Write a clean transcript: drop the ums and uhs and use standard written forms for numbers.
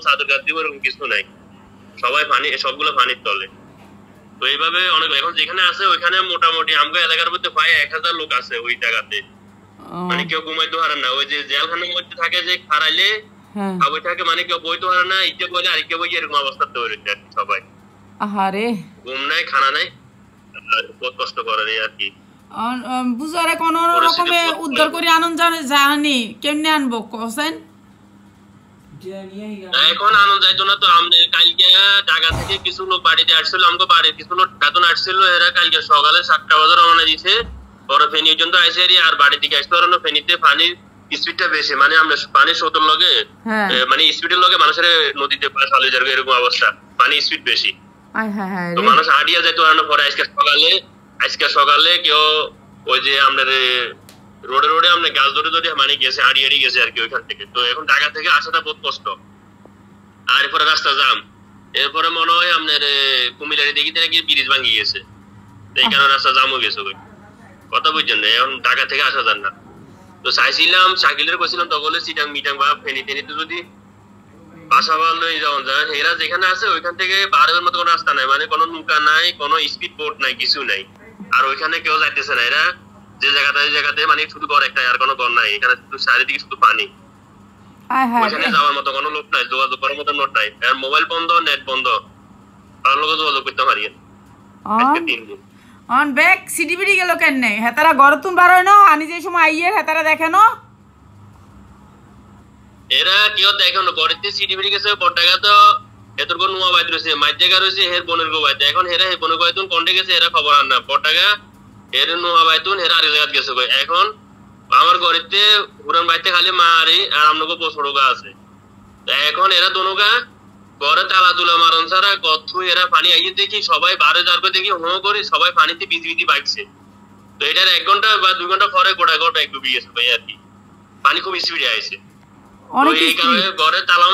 চাদর গাছ দিব এরকম কিছু নাই, সবাই পানি, সবগুলো পানির তলে। তো এইভাবে অনেক, এখন যেখানে আছে ওইখানে মোটামুটি আমগো এলাকার মধ্যে প্রায় 1000 লোক আছে ওই জায়গাতে, মানে কেউ ঘুমাইতে পারে না। ওই যে জেলখানার মধ্যে থাকে যে খারাইলে ওই থাকে, মানে কেউ বইতে পারে না, ইচ্ছে বলে আরেককে বই, এরকম অবস্থা তৈরি হচ্ছে সবাই। আহারে, ঘুম নাই, খানা নাই, বহুত কষ্ট করে আর কি। বুঝারে কোন রকমে উদ্ধার করে আনন্দ জানি কেমনে আনবো কোসেন? এখন আনন্দ যাইতো না তো। আমরা কালকে ঢাকা থেকে কিছু লোক বাড়িতে আসছিল, আমাকে বাড়ির কিছু লোক বেতন আসছিল, এরা কালকে সকালে 7টা বাজে রওনা দিছে, পরে ফেনী পর্যন্ত আসে আর বাড়ি থেকে আসতে পারো না। ফেনীতে পানির স্পিডটা বেশি, মানে আমরা পানির স্রোতের লগে মানে স্পিডের লগে মানুষের নদীতে চালে যাবে এরকম অবস্থা, পানি স্পিড বেশি। তো মানুষ হাঁটিয়া যাইতে পারে না। পরে আজকে সকালে কেউ ওই যে আমাদের রোডে রোডে আমরা গাছ ধরে ধরে মানে গেছে, হাঁড়িয়ে গেছে আর কি ওইখান থেকে। তো এখন ঢাকা থেকে আসাটা বহুত কষ্ট, আর এরপরে রাস্তা জাম। এরপরে মনে হয় আপনার কুমিল্লার দিকে নাকি ব্রিজ ভাঙি গেছে, এই কারণে রাস্তা জাম হয়ে গেছে। কথা বুঝছেন না, এখন ঢাকা থেকে আসা যান না। তো চাইছিলাম, শাকিলের কইছিলাম তখন চিটাং মিটাং বা ফেনী টেনিতে যদি বাসা ভালো যাওয়া যায়, এরা যেখানে আছে ওইখান থেকে বাড়াবের মতো কোনো রাস্তা নাই, মানে কোনো নৌকা নাই, কোনো স্পিড বোট নাই, কিছু নাই। আর ওইখানে কেউ যাইতেছে না। এরা যে জায়গাতে মানে শুধু ঘর একটাই, আর কোনো ঘর নাই, এখানে শুধু চারিদিকে শুধু পানি। ওইখানে যাওয়ার মতো কোনো লোক নাই, যোগাযোগ করার মতো লোক নাই। আর মোবাইল বন্ধ, নেট বন্ধ, কারোর লোক যোগাযোগ করতে পারি আজকে 3 দিন। অন ব্যাক সিডিবিডি গেল কেন নেই? হেতারা গরতুন বারো না, আনি যে সময় আইয়ের হেতারা দেখে না, এরা কেউ দেখে না। গড়িতে সিডিবিডি গেছে, বড়টাকা তো এতর কোন নোয়া বাইত রয়েছে, মাঝ জায়গা রয়েছে হের বোনের গো বাইতে। এখন হেরা হে বোনের বাইতুন কন্টে গেছে, এরা খবর আর না। বড়টাকা হের নোয়া বাইতুন হেরা আরেক জায়গা গেছে। এখন আমার গড়িতে পুরান বাইতে খালি মা আর আমনগো বছরগা আছে। এখন এরা দোনোগা ঘরে তালা তুলা মারন ছাড়া কত, এরা পানি আইয়ে দেখি সবাই বারে যাবে দেখি হো করে সবাই পানিতে বিজি বাইকছে। তো এটার 1 ঘন্টা বা 2 ঘন্টা পরে গোটা একটু বিয়েছে ভাই আর কি, পানি খুব স্পিডে আইছে। এই কারণে ঘরে তালা